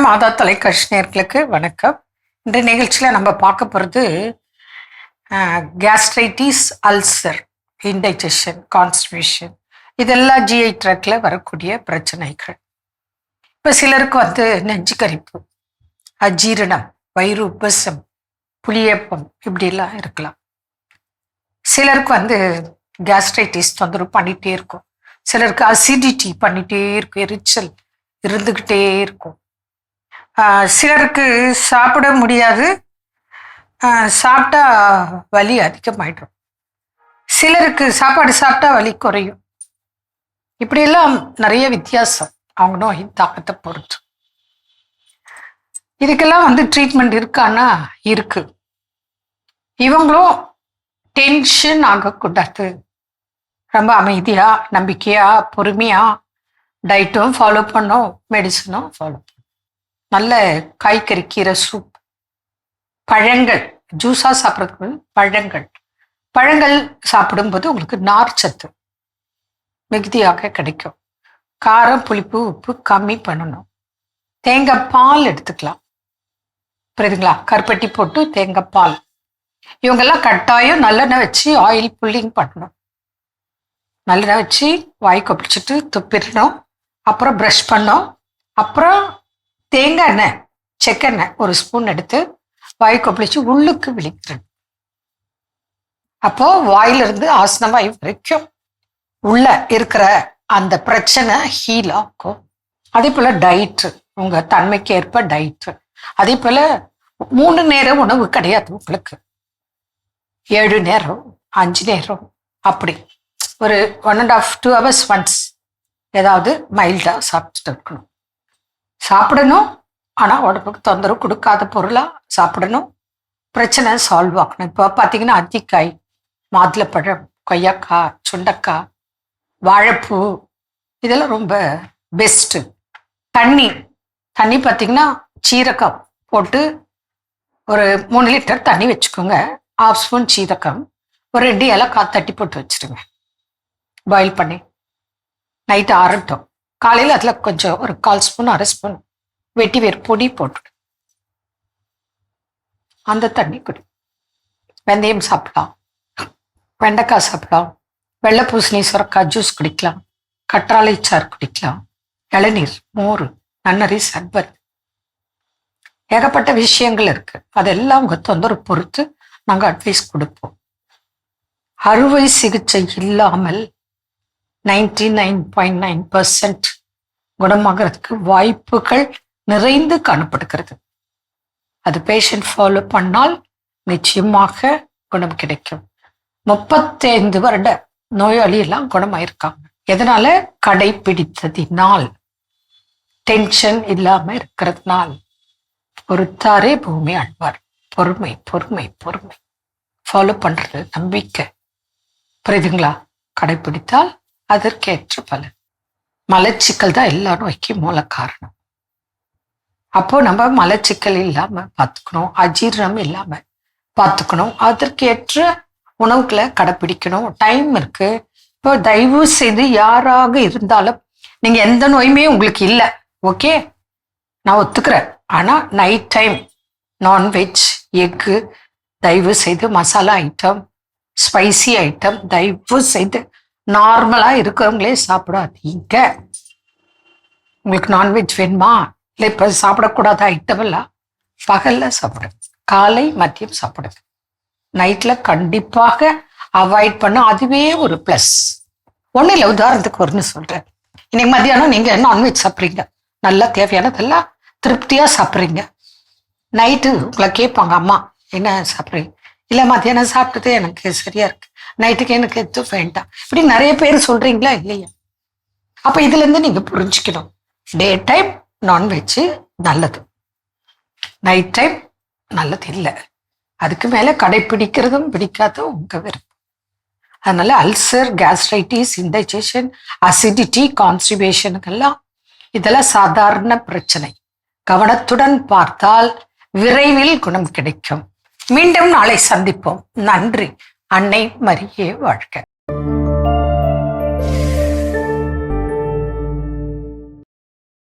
மாதா தொலைக்காட்சி நேயர்களுக்கு வணக்கம். இந்த நிகழ்ச்சியில் நம்ம பார்க்க போகிறது கேஸ்ட்ரைட்டிஸ், அல்சர், இன்டைஜஷன், கான்ஸ்டிபேஷன், இதெல்லாம் ஜிஐ ட்ராக்ல வரக்கூடிய பிரச்சனைகள். இப்போ சிலருக்கு நெஞ்சு கரிப்பு, அஜீரணம், வயிறு உப்பசம், புளியப்பம் இப்படிலாம் இருக்கலாம். சிலருக்கு கேஸ்ட்ரைட்டிஸ் தொந்தரவு பண்ணிகிட்டே இருக்கும். சிலருக்கு அசிடிட்டி பண்ணிகிட்டே இருக்கும், எரிச்சல் இருந்துக்கிட்டே இருக்கும். சிலருக்கு சாப்பிட முடியாது, சாப்பிட்டா வலி அதிகமாயிடும். சிலருக்கு சாப்பாடு சாப்பிட்டா வலி குறையும். இப்படியெல்லாம் நிறைய வித்தியாசம் அவங்க நோயின் தாக்கத்தை பொறுத்து. இதுக்கெல்லாம் ட்ரீட்மெண்ட் இருக்கான்னா இருக்கு. இவங்களும் டென்ஷன் ஆகக்கூடாது. ரொம்ப அமைதியா, நம்பிக்கையா, பொறுமையா டயட்டும் ஃபாலோ பண்ணோம், மெடிசனும் ஃபாலோ பண்ணோம். நல்ல காய்கறி, கீரை சூப், பழங்கள், ஜூஸா சாப்பிட்றதுக்கு பழங்கள் சாப்பிடும்போது உங்களுக்கு நார்ச்சத்து மிகுதியாக கிடைக்கும். காரம், புளிப்பு, உப்பு கம்மி பண்ணணும். தேங்காய் பால் எடுத்துக்கலாம், புரியுதுங்களா? கருப்பட்டி போட்டு தேங்காய் பால். இவங்கெல்லாம் கட்டாயம் நல்லெண்ணெய் வச்சு ஆயில் புல்லிங் பண்ணணும். நல்லெண்ணெய் வச்சு வாய் கொப்பிடிச்சிட்டு துப்பிடணும். அப்புறம் ப்ரஷ் பண்ணோம். அப்புறம் தேங்காய் எண்ணெய், செக்கெண்ணெய் ஒரு ஸ்பூன் எடுத்து வாய் கொப்பளிச்சு உள்ளுக்கு விழிக்கிறேன். அப்போ வாயிலிருந்து ஆசன வாய் வரைக்கும் உள்ள இருக்கிற அந்த பிரச்சனை ஹீல் ஆகும். அதே போல டயட்டு, உங்க தன்மைக்கு ஏற்ப டயட்டு. அதே போல 3 நேர உணவு கிடையாது உங்களுக்கு, 7 நேரம், 5 நேரம், அப்படி ஒரு 1.5 to 2 hours ஒன்ஸ் ஏதாவது மைல்டா சாப்பிட்டுட்டு இருக்கணும். சாப்பிடணும், ஆனால் உடம்புக்கு தொந்தரவு கொடுக்காத பொருளா சாப்பிடணும். பிரச்சனை சால்வ் ஆகணும். இப்போ பார்த்தீங்கன்னா அத்திக்காய், மாதுளப்பழம், கொய்யாக்காய், சுண்டக்காய், வாழைப்பூ இதெல்லாம் ரொம்ப பெஸ்ட்டு. தண்ணி பார்த்தீங்கன்னா சீரகம் போட்டு ஒரு 3 லிட்டர் தண்ணி வச்சுக்கோங்க. 1/2 ஸ்பூன் சீரகம், ஒரு 2 ஏலக்காய் தட்டி போட்டு வச்சுருங்க. பாயில் பண்ணி நைட்டு ஆறட்டும். காலையில் அதில் கொஞ்சம் ஒரு 1/4 ஸ்பூன் 1/2 ஸ்பூன் வெட்டி வேர் பொடி போட்டு அந்த தண்ணி குடி. வெந்தயம் சாப்பிடலாம், வெண்டைக்காய் சாப்பிடலாம், வெள்ளை பூசணி, சுரக்காய் ஜூஸ் குடிக்கலாம், கற்றாழை சாறு குடிக்கலாம், இளநீர், மோர், நன்னரி, சர்பத், ஏகப்பட்ட விஷயங்கள் இருக்கு. அதெல்லாம் உங்க தொந்தரவு பொறுத்து நாங்கள் அட்வைஸ் கொடுப்போம். அறுவை சிகிச்சை இல்லாமல் 99.9% குணமாகிறதுக்கு வாய்ப்புகள் நிறைந்து காணப்படுகிறது. அது பேஷண்ட் ஃபாலோ பண்ணால் நிச்சயமாக குணம் கிடைக்கும். 35 வருட நோயாளி எல்லாம் குணமாயிருக்காங்க. எதனால? கடைபிடித்ததினால், டென்ஷன் இல்லாம இருக்கிறதுனால். பொறுத்தாரே பூமி ஆழ்வார். பொறுமை, பொறுமை, பொறுமை. ஃபாலோ பண்றது நம்பிக்கை, புரியுதுங்களா? கடைபிடித்தால் அதற்கேற்ற பலன். மலச்சிக்கல் தான் எல்லா நோய்க்கும் மூல காரணம். அப்போ நம்ம மலச்சிக்கல் இல்லாம பார்த்துக்கணும், அஜீரணம் இல்லாம பார்த்துக்கணும், அதற்கேற்ற உணவுகளை கடைப்பிடிக்கணும். டைம் இருக்கு. இப்போ தயவு செய்து யாராக இருந்தாலும், நீங்க எந்த நோயுமே உங்களுக்கு இல்லை, ஓகே, நான் ஒத்துக்கிறேன். ஆனா நைட் டைம் நான்வெஜ், எக்கு தயவு செய்து, மசாலா ஐட்டம், ஸ்பைசி ஐட்டம் தயவு செய்து நார்மலா இருக்கிறவங்களே சாப்பிடாதீங்க. உங்களுக்கு நான்வெஜ் வேணுமா, இல்லை இப்போ சாப்பிடக்கூடாத ஐட்டம் எல்லாம் பகல்ல சாப்பிடுங்க, காலை மதியம் சாப்பிடுங்க. நைட்ல கண்டிப்பாக அவாய்ட் பண்ண, அதுவே ஒரு பிளஸ். ஒன்றும் இல்லை, உதாரணத்துக்கு ஒன்று சொல்றேன். இன்னைக்கு மத்தியானம் நீங்க நான்வெஜ் சாப்பிட்றீங்க, நல்லா தேவையானதெல்லாம் திருப்தியா சாப்பிட்றீங்க. நைட்டு உங்களை கேட்பாங்க, அம்மா என்ன சாப்பிட்றீங்க? இல்லை மத்தியானம் சாப்பிட்டது எனக்கு சரியா இருக்கு, நைட்டுக்கு எனக்கு எதுவும் வேண்டாம். இப்படி நிறைய பேர் சொல்றீங்களா இல்லையா? அப்ப இதுல இருந்து நீங்க புரிஞ்சுக்கணும், டே டைம் நான்வெஜ் நல்லது, நைட் டைம் நல்லது இல்லை. அதுக்கு மேல கடைப்பிடிக்கிறதும் பிடிக்காதும் உங்க விருப்பம். அதனால அல்சர், கேஸ்ட்ரைட்டிஸ், இன்டைஜஷன், அசிடிட்டி, கான்ஸ்டிபேஷனுக்கெல்லாம் இதெல்லாம் சாதாரண பிரச்சனை. கவனத்துடன் பார்த்தால் விரைவில் குணம் கிடைக்கும். மீண்டும் நாளை சந்திப்போம். நன்றி. அன்னை மரியே வாழ்க.